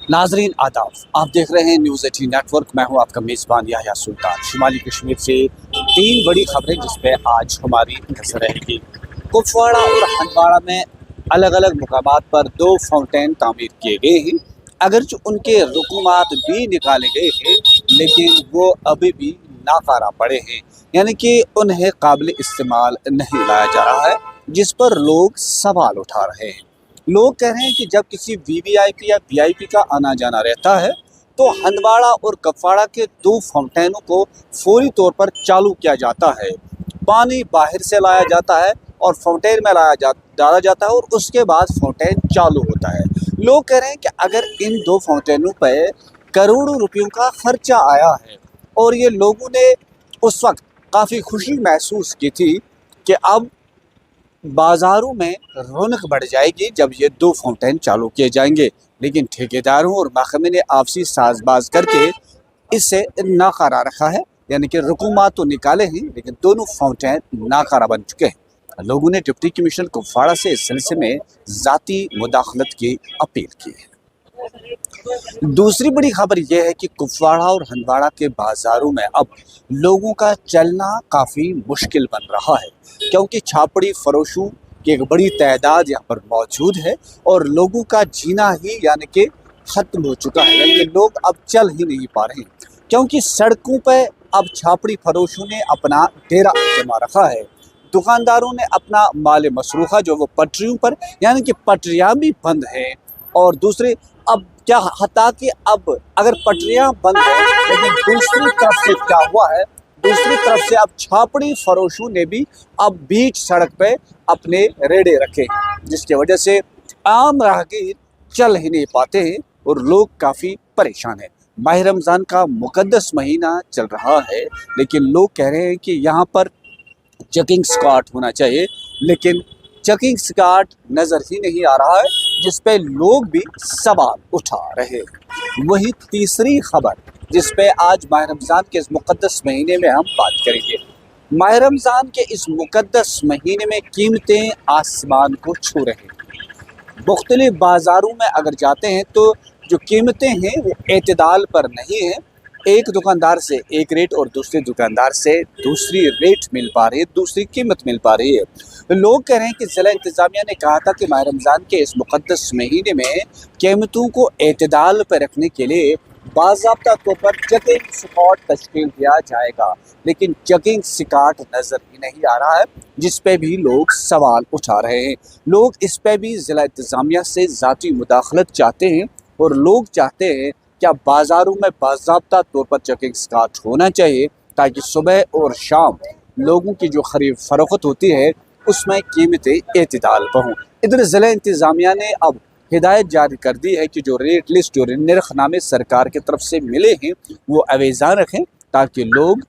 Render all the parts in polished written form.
नाजरीन आदाब, आप देख रहे हैं न्यूज़ 18 नेटवर्क। मैं हूं आपका मेज़बान याह्या सुल्तान। शुमाली कश्मीर से तीन बड़ी खबरें जिस पे आज हमारी नजर रहेगी। कुपवाड़ा और हंदवाड़ा में अलग अलग मुकामात पर दो फाउंटेन तामीर किए गए हैं। अगरचे उनके रुकूमात भी निकाले गए हैं, लेकिन वो अभी भी नाकारा पड़े हैं, यानी कि उन्हें काबिल इस्तेमाल नहीं लाया जा रहा है, जिस पर लोग सवाल उठा रहे हैं। लोग कह रहे हैं कि जब किसी वीवीआईपी या वीआईपी का आना जाना रहता है तो हंदवाड़ा और कुपवाड़ा के दो फाउंटेनों को फौरी तौर पर चालू किया जाता है। पानी बाहर से लाया जाता है और फाउंटेन में डाला जाता है और उसके बाद फाउंटेन चालू होता है। लोग कह रहे हैं कि अगर इन दो फाउंटेनों पर करोड़ों रुपयों का खर्चा आया है और ये लोगों ने उस वक्त काफ़ी खुशी महसूस की थी कि अब बाज़ारों में रौनक बढ़ जाएगी जब ये दो फाउंटेन चालू किए जाएंगे, लेकिन ठेकेदारों और महकमे ने आपसी साजबाज करके इसे नाकारा रखा है। यानी कि रुकूमात तो निकाले हैं, लेकिन दोनों फाउंटेन नाकारा बन चुके हैं। लोगों ने डिप्टी कमिश्नर कुपवाड़ा से इस सिलसिले में ज़ाती मुदाखलत की अपील की है। दूसरी बड़ी खबर यह है कि कुपवाड़ा और हंदवाड़ा के बाज़ारों में अब लोगों का चलना काफ़ी मुश्किल बन रहा है, क्योंकि छापड़ी फरोशों की एक बड़ी तादाद यहाँ पर मौजूद है और लोगों का जीना ही यानी कि ख़त्म हो चुका है। यानी कि लोग अब चल ही नहीं पा रहे हैं, क्योंकि सड़कों पर अब छापड़ी फरोशों ने अपना डेरा जमा रखा है। दुकानदारों ने अपना माल मसरूफ़ा जो वो पटरियों पर, यानी कि पटरियाँ भी बंद हैं, और दूसरे अब क्या हता कि अब अगर पटरियाँ बंद हैं, लेकिन दूसरी तरफ से क्या हुआ है, दूसरी तरफ से अब छापड़ी फरोशों ने भी अब बीच सड़क पे अपने रेड़े रखे, जिसकी वजह से आम राहगीर चल ही नहीं पाते हैं और लोग काफ़ी परेशान हैं। माह रमज़ान का मुकद्दस महीना चल रहा है, लेकिन लोग कह रहे हैं कि यहाँ पर चेकिंग स्क्वाड होना चाहिए, लेकिन चेकिंग स्क्वाड नज़र ही नहीं आ रहा है, जिस पे लोग भी सवाल उठा रहे हैं। वही तीसरी खबर जिस पे आज माह रमज़ान के इस मुकद्दस महीने में हम बात करेंगे। माह रमज़ान के इस मुकद्दस महीने में कीमतें आसमान को छू रही हैं। मुख्तलिफ बाज़ारों में अगर जाते हैं तो जो कीमतें हैं वो एतदाल पर नहीं है। एक दुकानदार से एक रेट और दूसरे दुकानदार से दूसरी रेट मिल पा रही है, दूसरी कीमत मिल पा रही है। लोग कह रहे हैं कि ज़िला इंतज़ामिया ने कहा था कि माह रमज़ान के इस मुकद्दस महीने में कीमतों को एतदाल पर रखने के लिए बाज़ाब्ता तौर पर चेकिंग स्क्वाड तश्कील किया जाएगा, लेकिन चेकिंग स्क्वाड नज़र ही नहीं आ रहा है, जिस पे भी लोग सवाल उठा रहे हैं। लोग इस पे भी ज़िला इंतज़ामिया से ज़ाती मुदाखलत चाहते हैं और लोग चाहते हैं क्या बाज़ारों में बाज़ाब्ता तौर पर चेकिंग स्क्वाड होना चाहिए, ताकि सुबह और शाम लोगों की जो खरीद फरोख्त होती है उसमें कीमतें एतदाल पर हों। इधर ज़िला इंतज़ामिया ने अब हिदायत जारी कर दी है कि जो रेट लिस्ट, जो निर्खनामे सरकार की तरफ से मिले हैं वो अवेज़ा रखें, ताकि लोग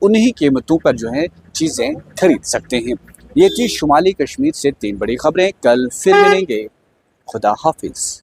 उन्हीं कीमतों पर जो है चीज़ें खरीद सकते हैं। ये थी शुमाली कश्मीर से तीन बड़ी खबरें। कल फिर मिलेंगे। खुदा हाफिज़।